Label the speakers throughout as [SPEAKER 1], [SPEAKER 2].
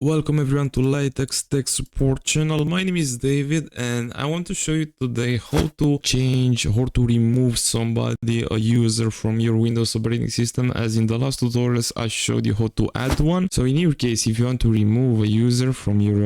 [SPEAKER 1] Welcome everyone to Latex Tech Support channel. My name is David and I want to show you today how to change or to remove somebody, a user from your Windows operating system, as in the last tutorials I showed you how to add one. So in your case, if you want to remove a user from your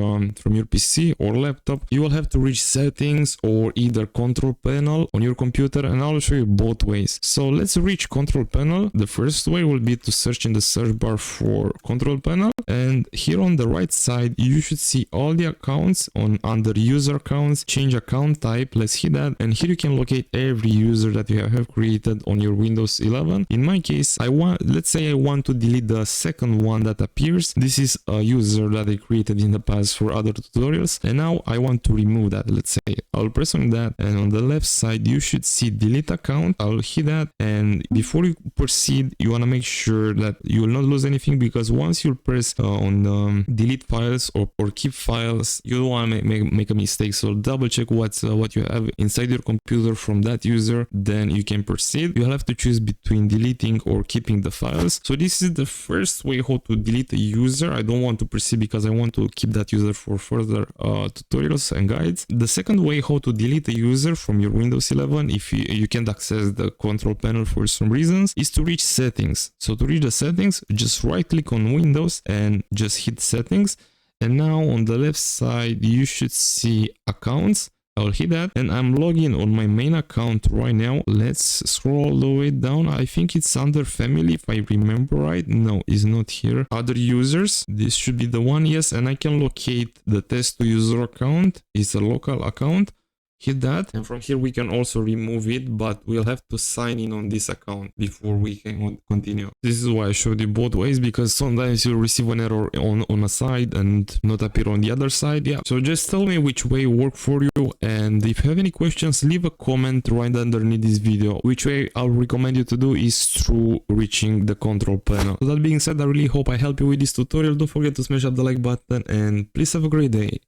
[SPEAKER 1] PC or laptop, you will have to reach settings or either control panel on your computer, and I'll show you both ways. So let's reach control panel. The first way will be to search in the search bar for control panel, and here on the right side you should see all the accounts under user accounts, change account type. Let's hit that, and here you can locate every user that you have created on your Windows 11. In my case, let's say I want to delete the second one that appears. This is a user that I created in the past for other tutorials, and now I want to remove that. Let's say I'll press on that, and on the left side you should see delete account. I'll hit that, and before you proceed you want to make sure that you will not lose anything, because once you press on delete files or keep files, you don't want to make a mistake. So double check what you have inside your computer from that user, then you can proceed. You'll have to choose between deleting or keeping the files. So this is the first way how to delete a user. I don't want to proceed because I want to keep that user for further tutorials and guides. The second way how to delete a user from your Windows 11, if you can't access the control panel for some reasons, is to reach settings. So to reach the settings, just right click on Windows and just hit settings, and now on the left side you should see accounts. I'll hit that, and I'm logging on my main account right now. Let's scroll all the way down. I think it's under family if I remember right. No, it's not here. Other users, this should be the one. Yes, and I can locate the test2 user account. It's a local account. Hit that, and from here we can also remove it, but we'll have to sign in on this account before we can continue. This is why I showed you both ways, because sometimes you'll receive an error on a side and not appear on the other side. Yeah, so just tell me which way worked for you, and if you have any questions, leave a comment right underneath this video. Which way I'll recommend you to do is through reaching the control panel. So that being said, I really hope I helped you with this tutorial. Don't forget to smash up the like button, and please have a great day.